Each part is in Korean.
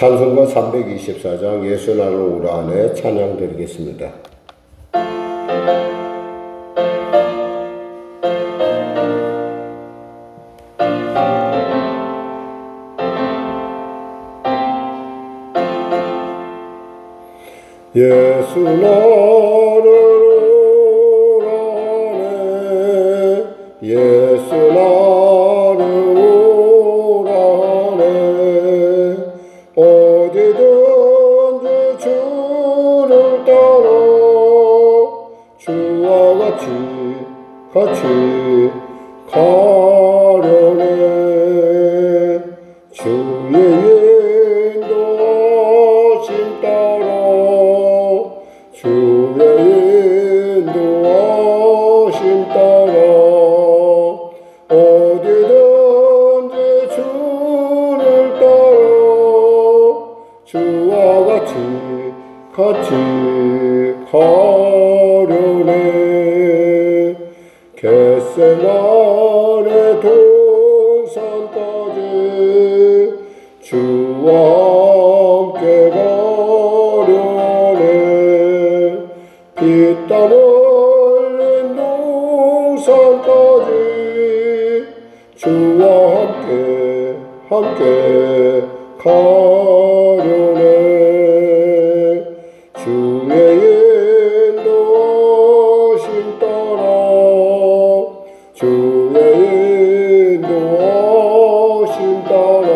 찬송가 324장 예수 나로 오라 안에 찬양 드리겠습니다. 예수 나를 오라네 예수 나를 오라네 어디든지 주를 따라 주와 같이 가려네 주의 인도하심 따라 주의 인도하심 따라 어디든지 주를 따라 주와 같이 가려네 겟세마네 동산까지 주와 함께 가려네 피땀 흘린 동산까지 주와 함께 가려네 주의 인도하심 따라 주의 인도하심 따라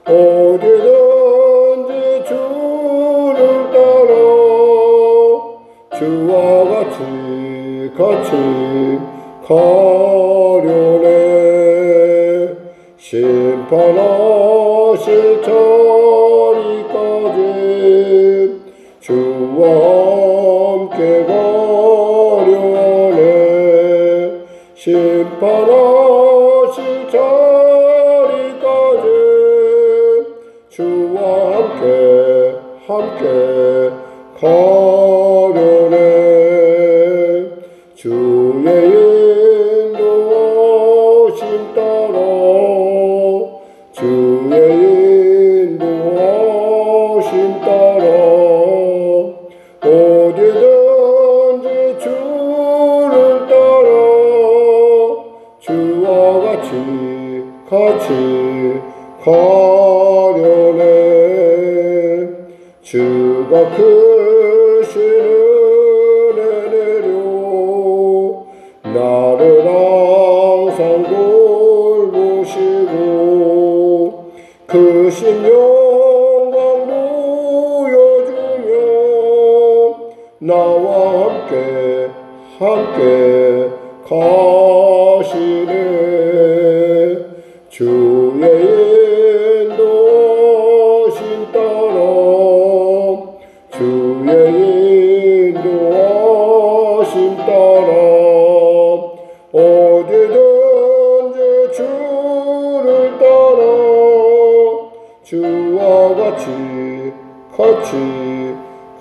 어디든지 주를 따라 주와 같이 가려네 심판하실 자리까지 주와 함께 가려네 심판하실 자리까지 주와 함께 가려네 주의 인도하심 따라 주의 인도하심 따라 어디든지 주를 따라 주와 같이 가려네 주가 크신 은혜 내려 나를 항상 돌보시고 크신 영광 보여주며 나와 함께 가시네 주의 인도하심 따라 주의 인도하심 따라 어디든지 주를 따라 주와 같이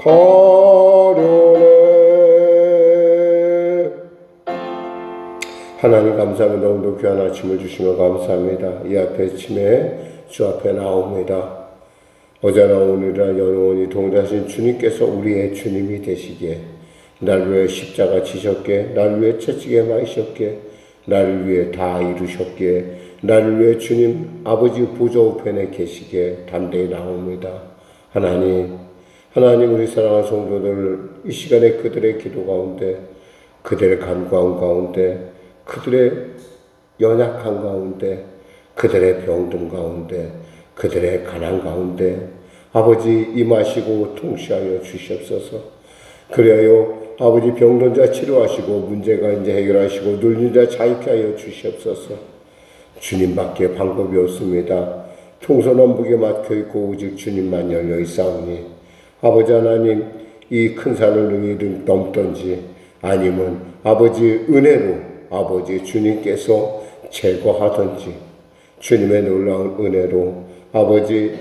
가려네 하나님 감사합니다. 오늘도 귀한 아침을 주시며 감사합니다. 이 앞에 침에 주 앞에 나옵니다. 어제나 오늘이나 영원히 동일하신 주님께서 우리의 주님이 되시기에 날 위해 십자가 지셨기에 날 위해 채찍에 맞으셨기에 나를 위해 다 이루셨기에 나를 위해 주님 아버지 보좌 우편에 계시기에 담대히 나옵니다. 하나님 우리 사랑하는 성도들 이 시간에 그들의 기도 가운데 그들의 간구한 가운데 그들의 연약한 가운데 그들의 병든 가운데 그들의 가난 가운데 아버지 임하시고 통치하여 주시옵소서. 그래요 아버지 병든 자 치료하시고 문제가 이제 해결하시고 눌린 자 자유케 하여 주시옵소서. 주님밖에 방법이 없습니다. 통선원북에 막혀있고 오직 주님만 열려 있사오니 아버지 하나님 이 큰 산을 능히 넘던지 아니면 아버지 은혜로 아버지 주님께서 제거하든지 주님의 놀라운 은혜로 아버지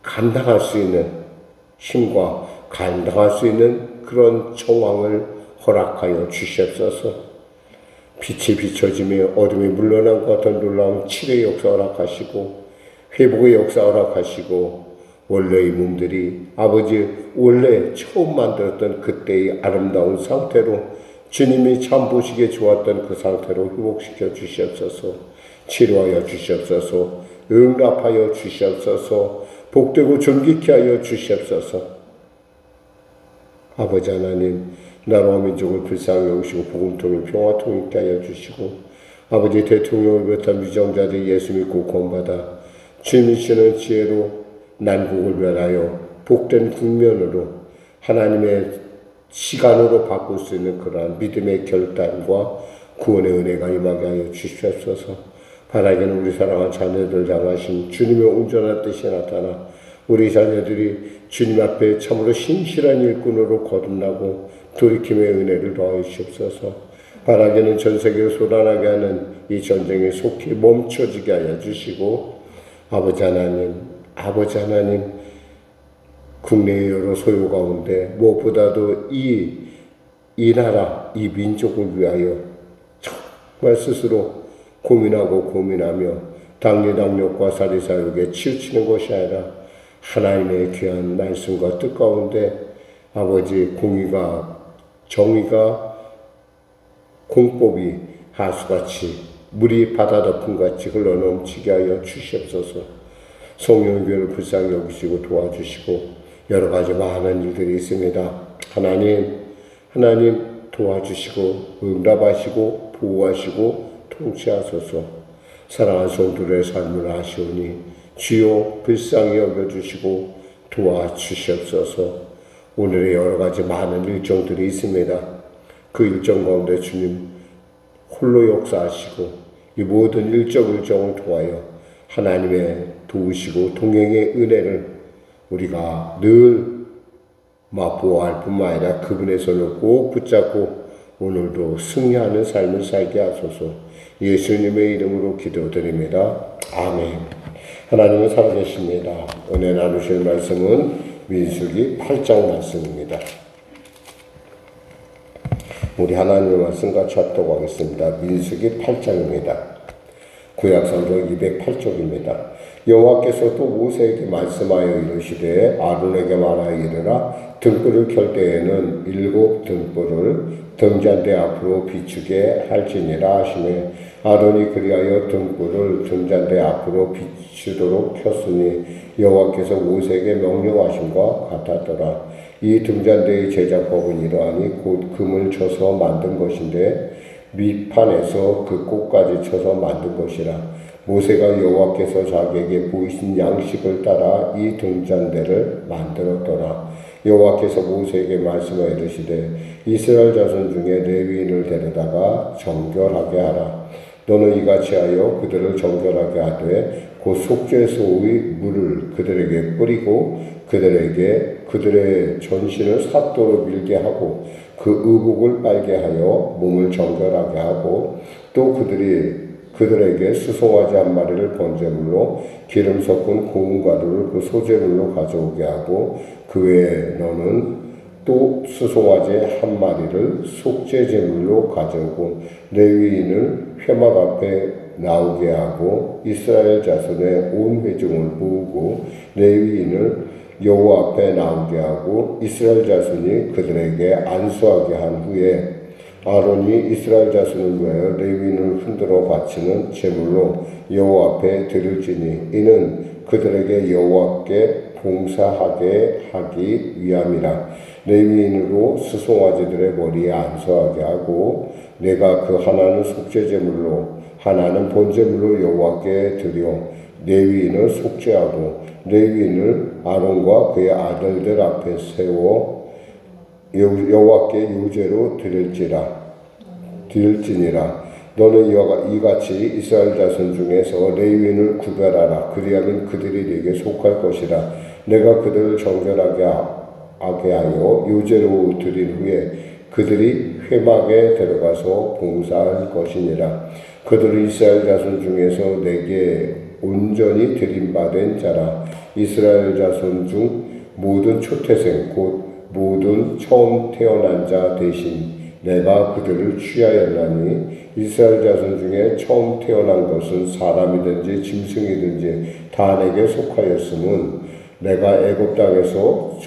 감당할 수 있는 힘과 감당할 수 있는 그런 정황을 허락하여 주시옵소서. 빛이 비춰지며 어둠이 물러난 것 같은 놀라운 치료의 역사 허락하시고 회복의 역사 허락하시고 원래의 몸들이 아버지 원래 처음 만들었던 그때의 아름다운 상태로 주님이 참 보시기에 좋았던 그 상태로 회복시켜 주시옵소서. 치료하여 주시옵소서. 응답하여 주시옵소서. 복되고 존귀케 하여 주시옵소서. 아버지 하나님, 나라와 민족을 불쌍히 여기시고 복음통일 평화통일 있게 하여 주시고 아버지 대통령을 비롯한 위정자들이 예수 믿고 구원받아 주님이 주시는 지혜로 난국을 변하여 복된 국면으로 하나님의 시간으로 바꿀 수 있는 그러한 믿음의 결단과 구원의 은혜가 임하게 하여 주시옵소서. 바라기는 우리 사랑하는 자녀들 향하신 주님의 온전한 뜻이 나타나 우리 자녀들이 주님 앞에 참으로 신실한 일꾼으로 거듭나고 돌이킴의 은혜를 더하여 주시옵소서. 바라기는 전 세계를 쏟아나게 하는 이 전쟁이 속히 멈춰지게 하여 주시고 아버지 하나님 국내의 여러 소요 가운데 무엇보다도 이 나라, 이 민족을 위하여 정말 스스로 고민하며 당뇨과 사리사욕에 치우치는 것이 아니라 하나님의 귀한 말씀과 뜻 가운데 아버지 공의가 정의가 공법이 하수같이 물이 바다 덮음같이 흘러넘치게 하여 주시옵소서. 성령교회를 불쌍히 여기시고 도와주시고 여러 가지 많은 일들이 있습니다. 하나님 도와주시고 응답하시고 보호하시고 통치하소서. 사랑하는 성도들의 삶을 아시오니 주여 불쌍히 여겨주시고 도와주시옵소서. 오늘의 여러 가지 많은 일정들이 있습니다. 그 일정 가운데 주님 홀로 역사하시고 이 모든 일정을 통하여 하나님의 도우시고 동행의 은혜를 우리가 늘 맛보아할 뿐만 아니라 그분의 손을 꼭 붙잡고 오늘도 승리하는 삶을 살게 하소서. 예수님의 이름으로 기도드립니다. 아멘. 하나님은 살아계십니다. 오늘 나누실 말씀은 민수기 8장 말씀입니다. 우리 하나님의 말씀 같이 합독하겠습니다. 민수기 8장입니다. 구약성경 208쪽입니다. 여호와께서 또 모세에게 말씀하여 이르시되 아론에게 말하여 이르라. 등불을 켤 때에는 7 등불을 등잔대 앞으로 비추게 할지니라 하시매 아론이 그리하여 등불을 등잔대 앞으로 비추도록 켰으니 여호와께서 모세에게 명령하심과 같았더라. 이 등잔대의 제작법은 이러하니 곧 금을 쳐서 만든 것인데 밑판에서 그 꼭까지 쳐서 만든 것이라. 모세가 여호와께서 자기에게 보이신 양식을 따라 이 등잔대를 만들었더라. 여호와께서 모세에게 말씀하여 이르시되 이스라엘 자손 중에 레위인을 데려다가 정결하게 하라. 너는 이같이 하여 그들을 정결하게 하되 곧 속죄소의 물을 그들에게 뿌리고 그들의 전신을 삿도로 밀게 하고 그 의복을 빨게 하여 몸을 정결하게 하고 또 그들에게 수송아지 한 마리를 번제물로 기름 섞은 고운 가루를 그 소제물로 가져오게 하고 그 외에 너는 또 수송아지 한 마리를 속죄제물로 가져오고 레위인을 회막 앞에 나오게 하고 이스라엘 자손의 온 회중을 모으고 레위인을 여호와 앞에 나오게 하고 이스라엘 자손이 그들에게 안수하게 한 후에 아론이 이스라엘 자손을 위하여 레위인을 흔들어 바치는 제물로 여호와 앞에 드릴지니 이는 그들에게 여호와께 봉사하게 하기 위함이라. 레위인으로 수송아지들의 머리에 안수하게 하고 내가 그 하나는 속죄제물로 하나는 번제물로 여호와께 드려 레위인을 속죄하고 레위인을 아론과 그의 아들들 앞에 세워 여호와께 유제로 드릴지니라. 너는 이같이 이스라엘 자손 중에서 레위인을 구별하라. 그리하면 그들이 네게 속할 것이라. 내가 그들을 정결하게 하여 유제로 드린 후에 그들이 회막에 들어가서 봉사할 것이니라. 그들은 이스라엘 자손 중에서 내게 온전히 드림받은 자라. 이스라엘 자손 중 모든 초태생 곧 모든 처음 태어난 자 대신 내가 그들을 취하였나니 이스라엘 자손 중에 처음 태어난 것은 사람이든지 짐승이든지 다 내게 속하였음은 내가 애굽 땅에서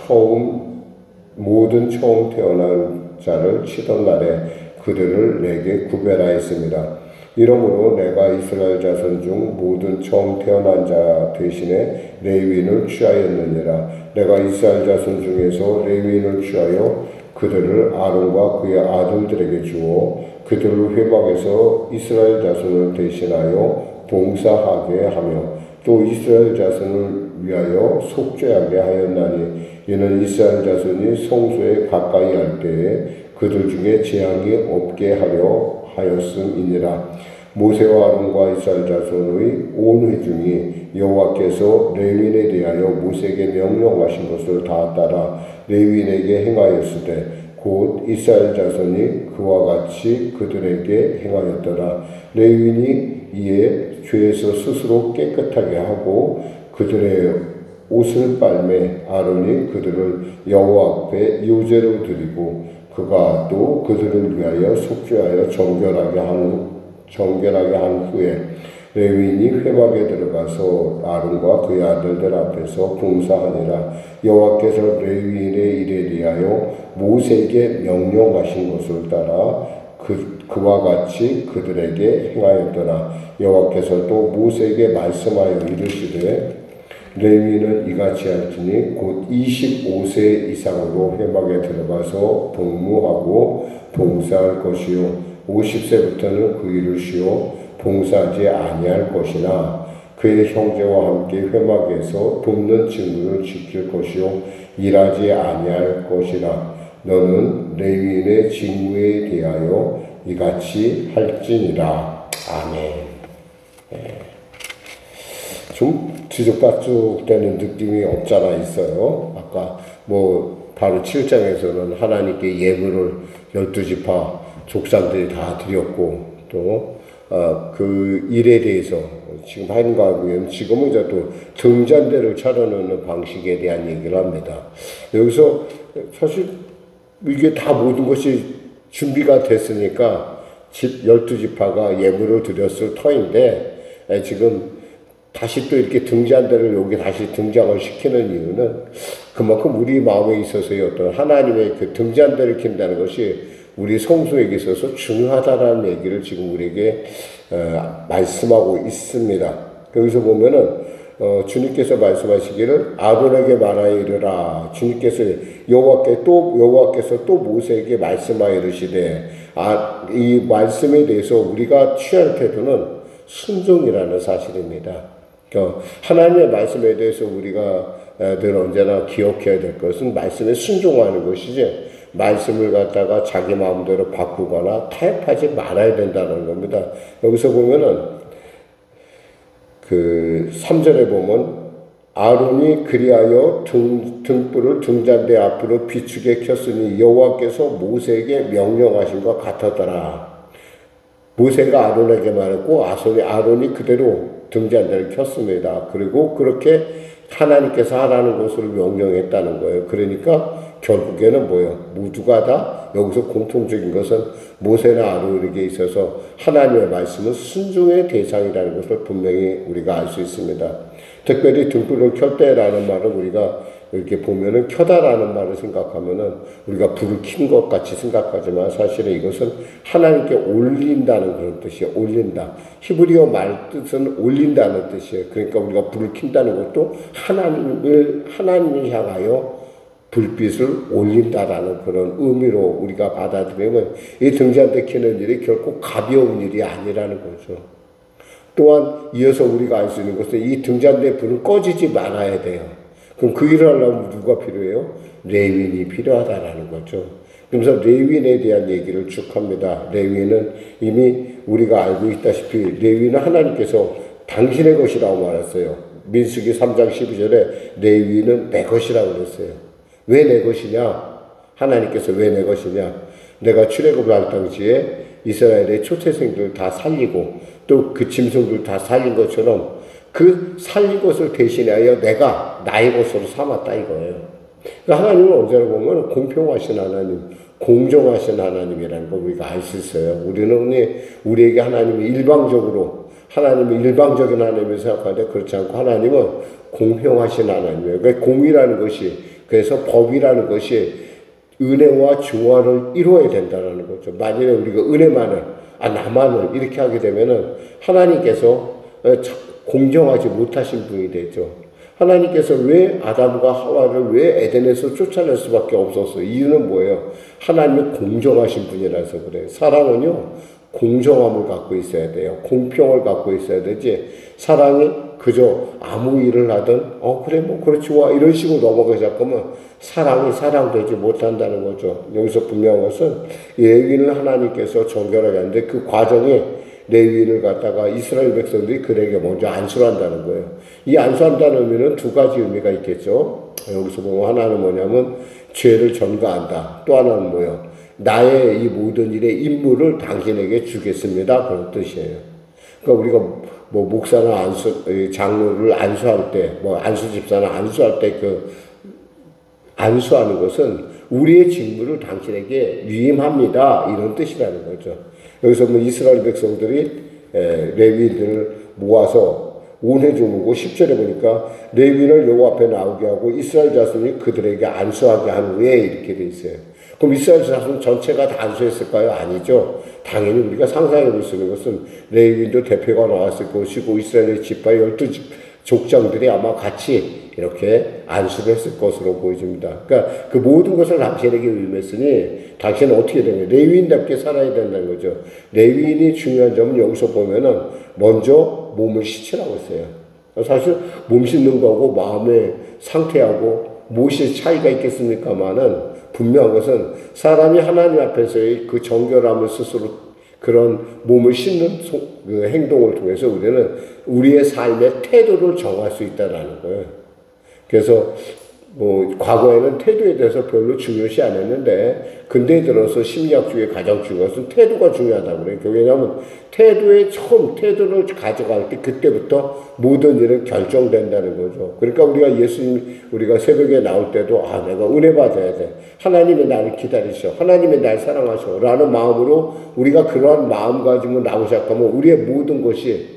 모든 처음 태어난 자를 치던 날에 그들을 내게 구별하였습니다. 이러므로 내가 이스라엘 자손 중 모든 처음 태어난 자 대신에 레위인을 취하였느니라. 내가 이스라엘 자손 중에서 레위인을 취하여 그들을 아론과 그의 아들들에게 주어 그들로 회막에서 이스라엘 자손을 대신하여 봉사하게 하며 또 이스라엘 자손을 위하여 속죄하게 하였나니 이는 이스라엘 자손이 성소에 가까이 할 때에 그들 중에 재앙이 없게 하려 하였음이니라. 모세와 아론과 이스라엘 자손의 온 회중이 여호와께서 레위인에 대하여 모세에게 명령하신 것을 다 따라 레위인에게 행하였으되 곧 이스라엘 자손이 그와 같이 그들에게 행하였더라. 레위인이 이에 죄에서 스스로 깨끗하게 하고 그들의 옷을 빨매 아론이 그들을 여호와 앞에 요제로 드리고 그가 또 그들을 위하여 속죄하여 정결하게 한 후에 레위인이 회막에 들어가서 아론과 그의 아들들 앞에서 봉사하니라. 여호와께서 레위인의 일에 대하여 모세에게 명령하신 것을 따라 그와 같이 그들에게 행하였더라. 여호와께서 또 모세에게 말씀하여 이르시되 레위인은 이같이 할지니 곧 25세 이상으로 회막에 들어가서 복무하고 봉사할 것이요 50세부터는 그 일을 쉬어 봉사하지 아니할 것이나 그의 형제와 함께 회막에서 돕는 직무를 지킬 것이요 일하지 아니할 것이라. 너는 레위인의 직무에 대하여 이같이 할지니라. 아멘. 좀 뒤죽박죽되는 느낌이 없잖아 있어요. 아까 바로 7장에서는 하나님께 예물을 12지파 족장들이 다 드렸고 또 그 일에 대해서 지금 하인과 하면 지금은 이제 또 등잔대를 차려놓는 방식에 대한 얘기를 합니다. 여기서 사실 이게 다 모든 것이 준비가 됐으니까 12지파가 예물을 드렸을 터인데 지금 다시 또 이렇게 등잔대를 여기 다시 등장을 시키는 이유는 그만큼 우리 마음에 있어서의 어떤 하나님의 그 등잔대를 킨다는 것이 우리 성소에게 있어서 중요하다라는 얘기를 지금 우리에게 말씀하고 있습니다. 여기서 보면은 주님께서 말씀하시기를 아론에게 말하여 이르라. 주님께서 여호와께서 또 모세에게 말씀하여 이르시되 이 말씀에 대해서 우리가 취할 태도는 순종이라는 사실입니다. 하나님의 말씀에 대해서 우리가 늘 언제나 기억해야 될 것은 말씀에 순종하는 것이지 말씀을 갖다가 자기 마음대로 바꾸거나 타협하지 말아야 된다는 겁니다. 여기서 보면은 그 3절에 보면 아론이 그리하여 등불을 등잔대 앞으로 비추게 켰으니 여호와께서 모세에게 명령하신 것 같았더라. 모세가 아론에게 말했고 아론이 그대로 등잔대를 켰습니다. 그리고 그렇게 하나님께서 하라는 것을 명령했다는 거예요. 그러니까 결국에는 모두가 다 여기서 공통적인 것은 모세나 아론에게 있어서 하나님의 말씀은 순종의 대상이라는 것을 분명히 우리가 알 수 있습니다. 특별히 등불을 켤 때라는 말은 우리가 이렇게 보면은 켜다라는 말을 생각하면은 우리가 불을 킨 것 같이 생각하지만 사실은 이것은 하나님께 올린다는 그런 뜻이에요. 올린다. 히브리어 말 뜻은 올린다는 뜻이에요. 그러니까 우리가 불을 킨다는 것도 하나님을 향하여 불빛을 올린다라는 그런 의미로 우리가 받아들이면 이 등잔대 켜는 일이 결코 가벼운 일이 아니라는 거죠. 또한 이어서 우리가 알 수 있는 것은 이 등잔대 불은 꺼지지 말아야 돼요. 그럼 그 일을 하려면 누가 필요해요? 레위인이 필요하다라는 거죠. 그래서 레위인에 대한 얘기를 쭉 합니다. 레위인은 이미 우리가 알고 있다시피 레위인은 하나님께서 당신의 것이라고 말했어요. 민수기 3장 12절에 레위인은 내 것이라고 그랬어요. 왜 내 것이냐? 하나님께서 왜 내 것이냐? 내가 출애굽을 할 당시에 이스라엘의 초태생들 다 살리고 또 그 짐승들 다 살린 것처럼 그 살린 것을 대신하여 내가 나의 것으로 삼았다 이거예요. 그러니까 하나님은 언제나 보면 공평하신 하나님, 공정하신 하나님이라는 걸 우리가 알 수 있어요. 우리에게 하나님이 하나님을 일방적인 하나님을 생각하는데 그렇지 않고 하나님은 공평하신 하나님이에요. 그러니까 공의라는 것이, 그래서 법이라는 것이 은혜와 조화를 이루어야 된다는 거죠. 만일에 우리가 은혜만을, 나만을 이렇게 하게 되면은 하나님께서 공정하지 못하신 분이 되죠. 하나님께서 왜 아담과 하와를 왜 에덴에서 쫓아낼 수밖에 없었어요? 이유는 뭐예요? 하나님은 공정하신 분이라서 그래요. 사랑은요, 공정함을 갖고 있어야 돼요. 공평을 갖고 있어야 되지, 사랑이 그저 아무 일을 하든, 그래, 그렇지, 와, 이런 식으로 넘어가자 하면 사랑이 사랑되지 못한다는 거죠. 여기서 분명한 것은 레위인을 하나님께서 정결하게 하는데 그 과정이 레위인을 갖다가 이스라엘 백성들이 그에게 먼저 안수한다는 거예요. 이 안수한다는 의미는 두 가지 의미가 있겠죠. 여기서 보면 하나는 뭐냐면 죄를 전가한다. 또 하나는 뭐예요? 나의 이 모든 일의 임무를 당신에게 주겠습니다. 그런 뜻이에요. 그러니까 우리가 목사나 장로를 안수할 때, 안수 집사나 안수할 때 안수하는 것은 우리의 직무를 당신에게 위임합니다. 이런 뜻이라는 거죠. 여기서 이스라엘 백성들이 레위인들을 모아서 온해 주무고 10절에 보니까 레위인을 여호와 앞에 나오게 하고 이스라엘 자손이 그들에게 안수하게 한 후에 이렇게 돼 있어요. 그럼 이스라엘 자손 전체가 다 안수했을까요? 아니죠. 당연히 우리가 상상해 볼 수 있는 것은 레위인도 대표가 나왔을 것이고 이스라엘의 지파 12 족장들이 아마 같이 이렇게 안수를 했을 것으로 보여집니다. 그러니까 그 모든 것을 당신에게 위임했으니 당신은 어떻게 되냐? 레위인답게 살아야 된다는 거죠. 레위인이 중요한 점은 여기서 보면은 먼저 몸을 씻으라고 했어요. 사실 몸 씻는 거하고 마음의 상태하고 무엇이 차이가 있겠습니까마는 분명한 것은 사람이 하나님 앞에서의 그 정결함을 스스로 그런 몸을 씻는 그 행동을 통해서 우리는 우리의 삶의 태도를 정할 수 있다는 거예요. 그래서 과거에는 태도에 대해서 별로 중요시 안 했는데 근대에 들어서 심리학 중에 가장 중요한 것은 태도가 중요하다고 그래요. 왜냐하면 태도를 가져갈 때 그때부터 모든 일은 결정된다는 거죠. 그러니까 우리가 새벽에 나올 때도 내가 은혜 받아야 돼. 하나님이 나를 기다리셔. 하나님이 날 사랑하셔. 라는 마음으로 우리가 그러한 마음가짐을 나오기 시작하면 우리의 모든 것이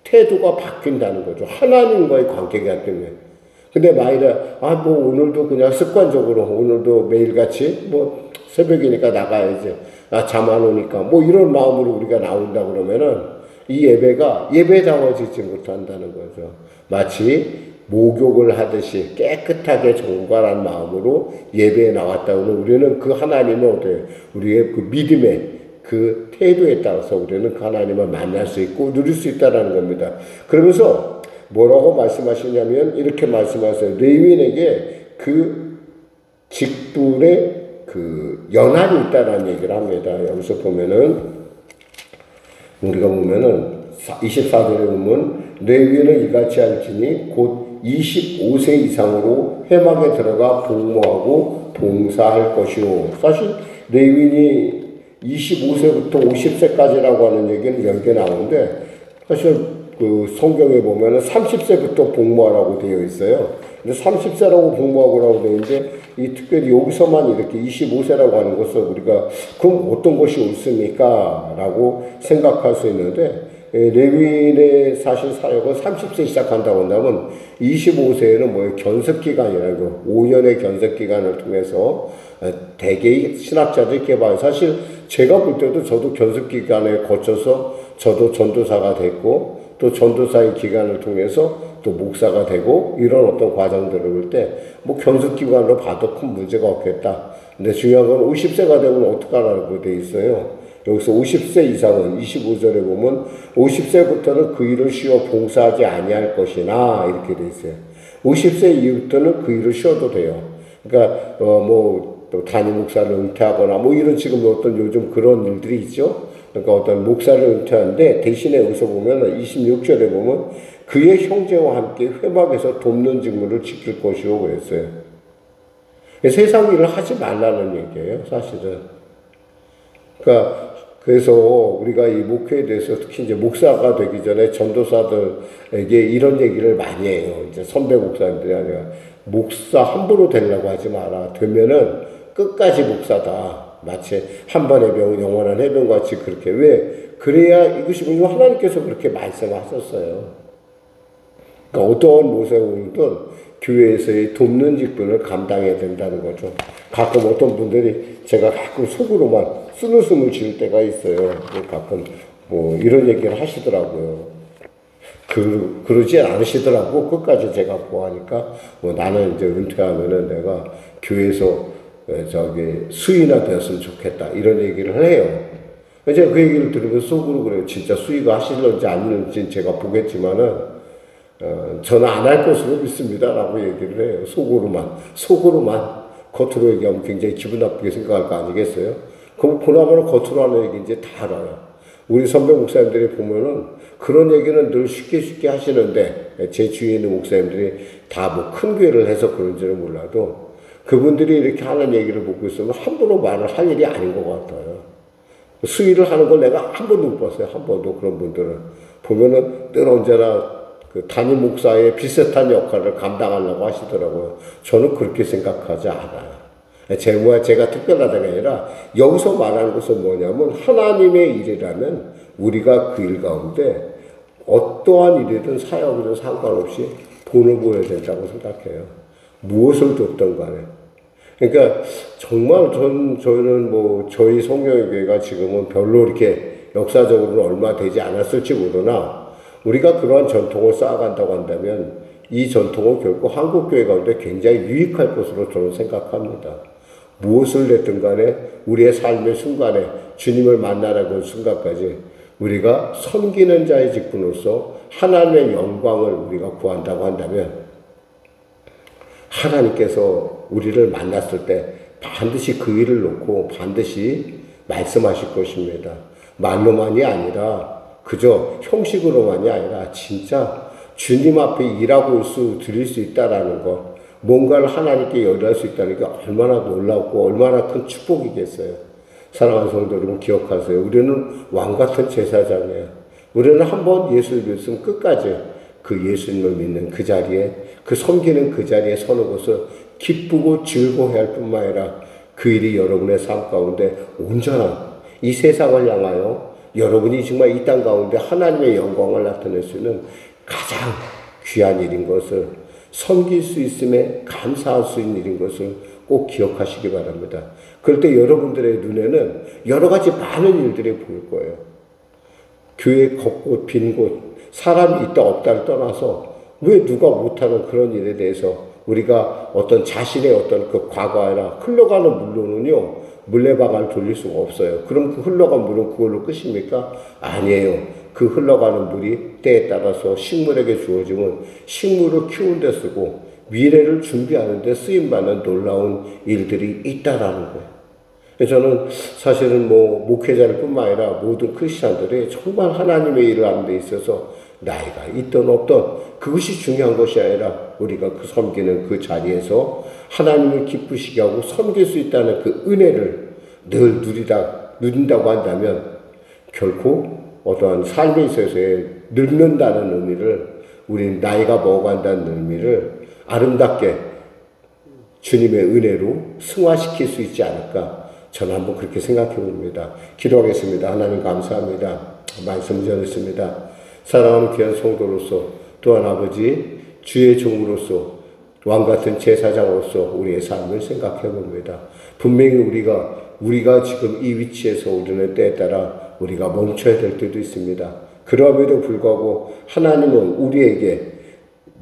태도가 바뀐다는 거죠. 하나님과의 관계가 때문에. 근데 만일에 오늘도 그냥 습관적으로 오늘도 매일같이 새벽이니까 나가야지, 잠 안 오니까 이런 마음으로 우리가 나온다 그러면은 이 예배가 예배다워지지 못한다는 거죠. 마치 목욕을 하듯이 깨끗하게 정갈한 마음으로 예배에 나왔다 그러면 우리는 그 하나님을 우리의 그 믿음의 그 태도에 따라서 우리는 그 하나님을 만날 수 있고 누릴 수 있다는 겁니다. 그러면서 뭐라고 말씀하시냐면 이렇게 말씀하세요. 레위인에게 그 직분의 그 연한이 있다는 얘기를 합니다. 여기서 우리가 보면은 24절에 보면 레위인은 이같이 할지니 곧 25세 이상으로 회막에 들어가 복무하고 봉사할 것이요. 사실 레위인이 25세부터 50세까지라고 하는 얘기는 여러 개 나오는데 사실 그 성경에 보면은 30세부터 복무하라고 되어 있어요. 근데 30세라고 복무하라고 되어 있는데 특별히 여기서만 이렇게 25세라고 하는 것을 우리가 그럼 어떤 것이 옳습니까? 라고 생각할 수 있는데 레위인의 사실 사역은 30세 시작한다고 한다면 25세에는 견습기간이라는 거 5년의 견습기간을 통해서 대개의 신학자들이 개발 사실 제가 볼 때도 저도 견습기간에 거쳐서 저도 전도사가 됐고 또 전도사의 기간을 통해서 또 목사가 되고 이런 어떤 과정들을 볼 때 견습기간으로 봐도 큰 문제가 없겠다. 근데 중요한 건 50세가 되면 어떡하라고 돼 있어요. 여기서 50세 이상은 25절에 보면 50세부터는 그 일을 쉬어 봉사하지 아니할 것이나 이렇게 돼 있어요. 50세 이후부터는 그 일을 쉬어도 돼요. 그러니까 또 담임 목사를 은퇴하거나 이런 지금 어떤 요즘 그런 일들이 있죠. 그러니까 어떤 목사를 은퇴하는데 대신에 여기서 보면 26절에 보면 그의 형제와 함께 회막에서 돕는 직무를 지킬 것이요 그랬어요. 세상 일을 하지 말라는 얘기예요, 사실은. 그러니까 그래서 우리가 이 목회에 대해서 특히 이제 목사가 되기 전에 전도사들에게 이런 얘기를 많이 해요. 이제 선배 목사님들이 아니라 목사 함부로 되려고 하지 마라. 되면은 끝까지 목사다. 마치 한 번의 병 영원한 해병같이 그렇게. 왜? 그래야 이것이 뭐냐, 하나님께서 그렇게 말씀하셨어요. 그러니까 어떠한 모세오든 교회에서의 돕는 직분을 감당해야 된다는 거죠. 가끔 어떤 분들이 제가 가끔 속으로만 쓴웃음을 지을 때가 있어요. 가끔 뭐 이런 얘기를 하시더라고요. 그러지 않으시더라고. 끝까지 제가 보아하니까 뭐 나는 이제 은퇴하면은 내가 교회에서 수의나 되었으면 좋겠다, 이런 얘기를 해요. 제가 그 얘기를 들으면 속으로 그래요. 진짜 수의가 하실런지 아닐런지 제가 보겠지만은 저는 안 할 것으로 믿습니다 라고 얘기를 해요. 속으로만. 겉으로 얘기하면 굉장히 기분 나쁘게 생각할 거 아니겠어요? 그럼 보나마나 겉으로 하는 얘기 이제 다 알아요. 우리 선배 목사님들이 보면은 그런 얘기는 늘 쉽게 하시는데, 제 주위에 있는 목사님들이 다 뭐 큰 교회를 해서 그런지는 몰라도 그분들이 이렇게 하는 얘기를 보고 있으면 함부로 말을 할 일이 아닌 것 같아요. 수의를 하는 걸 내가 한 번도 못 봤어요. 한 번도. 그런 분들은 보면은 늘 언제나 그 담임 목사의 비슷한 역할을 감당하려고 하시더라고요. 저는 그렇게 생각하지 않아요. 제가 특별하다가 아니라 여기서 말하는 것은 뭐냐면, 하나님의 일이라면 우리가 그 일 가운데 어떠한 일이든 사역이든 상관없이 본을 보여야 된다고 생각해요. 무엇을 줬던 간에. 그러니까 정말 저희는 뭐 저희 성경교회가 지금은 별로 이렇게 역사적으로는 얼마 되지 않았을지 모르나, 우리가 그러한 전통을 쌓아간다고 한다면 이 전통은 결코 한국교회 가운데 굉장히 유익할 것으로 저는 생각합니다. 무엇을 냈든 간에 우리의 삶의 순간에 주님을 만나라는 순간까지 우리가 섬기는 자의 직분으로서 하나님의 영광을 우리가 구한다고 한다면, 하나님께서 우리를 만났을 때 반드시 그 일을 놓고 반드시 말씀하실 것입니다. 말로만이 아니라, 그저 형식으로만이 아니라 진짜 주님 앞에 일하고 드릴 수 있다라는 것, 뭔가를 하나님께 열할 수 있다는 게 얼마나 놀랍고 얼마나 큰 축복이겠어요. 사랑하는 성도 여러분, 기억하세요. 우리는 왕같은 제사장이에요. 우리는 한번 예수를 믿으면 끝까지 그 예수님을 믿는 그 자리에, 그 섬기는 그 자리에 서는 것을 기쁘고 즐거워할 뿐만 아니라 그 일이 여러분의 삶 가운데 온전한 이 세상을 향하여 여러분이 정말 이 땅 가운데 하나님의 영광을 나타낼 수 있는 가장 귀한 일인 것을, 섬길 수 있음에 감사할 수 있는 일인 것을 꼭 기억하시기 바랍니다. 그럴 때 여러분들의 눈에는 여러 가지 많은 일들이 보일 거예요. 교회 겉곳, 빈 곳, 사람이 있다 없다를 떠나서 왜 누가 못하는 그런 일에 대해서 우리가 어떤 자신의 어떤 그 과거나 흘러가는 물로는요, 물레방아를 돌릴 수가 없어요. 그럼 그 흘러간 물은 그걸로 끝입니까? 아니에요. 그 흘러가는 물이 때에 따라서 식물에게 주어지면 식물을 키우는 데 쓰고 미래를 준비하는 데 쓰임받는 놀라운 일들이 있다라는 거예요. 저는 사실은 뭐 목회자를 뿐만 아니라 모든 크리스찬들이 정말 하나님의 일을 하는 데 있어서 나이가 있든 없든 그것이 중요한 것이 아니라 우리가 그 섬기는 그 자리에서 하나님을 기쁘시게 하고 섬길 수 있다는 그 은혜를 늘 누린다고 한다면 결코 어떠한 삶에 있어서의 늙는다는 의미를, 우리는 나이가 먹어간다는 의미를 아름답게 주님의 은혜로 승화시킬 수 있지 않을까, 저는 한번 그렇게 생각해 봅니다. 기도하겠습니다. 하나님 감사합니다. 말씀 전했습니다. 사랑하는 귀한 성도로서, 또한 아버지 주의 종으로서, 왕같은 제사장으로서 우리의 삶을 생각해 봅니다. 분명히 우리가 지금 이 위치에서 오르는 때에 따라 우리가 멈춰야 될 때도 있습니다. 그럼에도 불구하고 하나님은 우리에게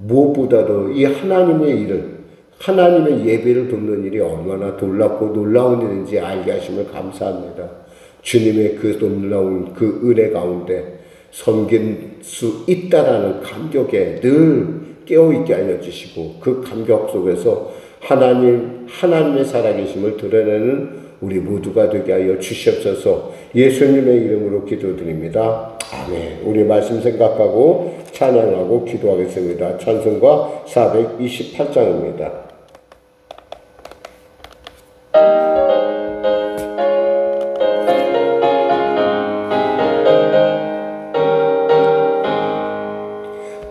무엇보다도 이 하나님의 일을, 하나님의 예배를 돕는 일이 얼마나 놀랍고 놀라운 일인지 알게 하심을 감사합니다. 주님의 그 놀라운 그 은혜 가운데 섬길 수 있다라는 감격에 늘 깨어있게 알려주시고, 그 감격 속에서 하나님의 살아계심을 드러내는 우리 모두가 되게 하여 주시옵소서. 예수님의 이름으로 기도드립니다. 아멘. 우리 말씀 생각하고 찬양하고 기도하겠습니다. 찬송가 428장입니다.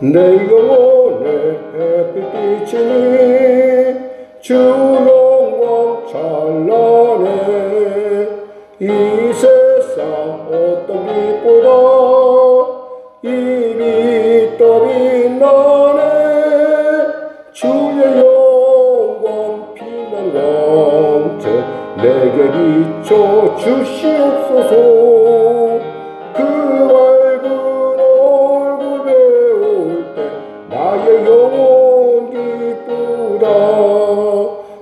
내 영혼의 햇빛이니 주 영광 찬란해. 비춰 주시옵소서. 그 밝은 얼굴 배울 때 나의 영혼 기쁘다.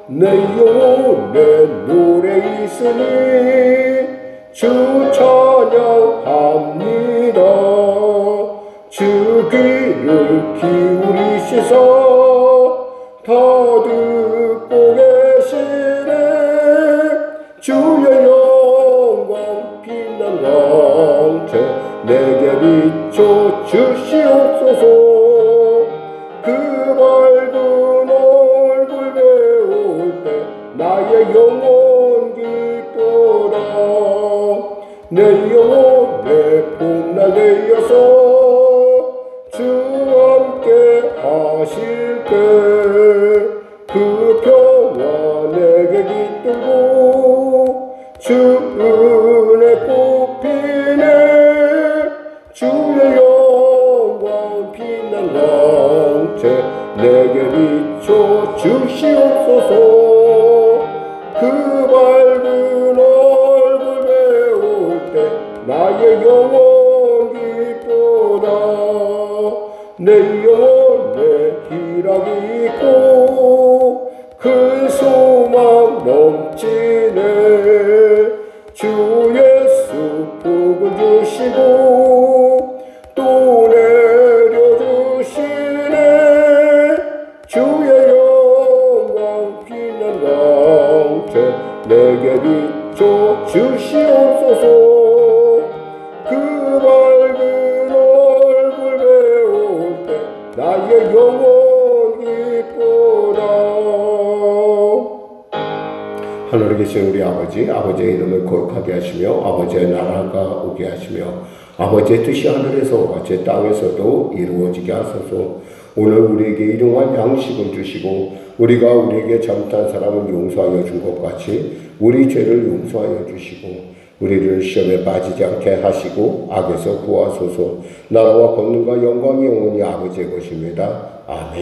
내 영혼에 노래 있으니 주 찬양합니다. 주 귀를 기울이시사 다 듣고 계시네. 주의 영광 빛난 왕체 내게 비춰 주시옵소서. 그 밝은 얼굴 배울 때 나의 영혼 기쁘다. 내 영혼에 봄날 내어서 주 함께 하실 때 그 평화 내게 깃들고 주 은혜 꽃피네. 주의 영광 빛난 왕체 내게 비춰 주시옵소서. 그 밝은 얼굴 배울 때 나의 영혼 기쁘다. 내 영혼에 희락이 있고 큰 소망 넘치네. 주 예수 복을 주시고 또 내려주시네. 주의 영광 빛난 왕체 내게 비춰 주시옵소서. 그 밝은 얼굴 배울 때 나의 영혼 기쁘다. 하늘에 계신 우리 아버지, 아버지의 이름을 거룩하게 하시며 아버지의 나라가 오게 하시며 아버지의 뜻이 하늘에서 같이 땅에서도 이루어지게 하소서. 오늘 우리에게 일용할 양식을 주시고 우리가 우리에게 잘못한 사람을 용서하여 준 것 같이 우리 죄를 용서하여 주시고 우리를 시험에 빠지지 않게 하시고 악에서 구하소서. 나라와 권능과 영광이 영원히 아버지의 것입니다. 아멘.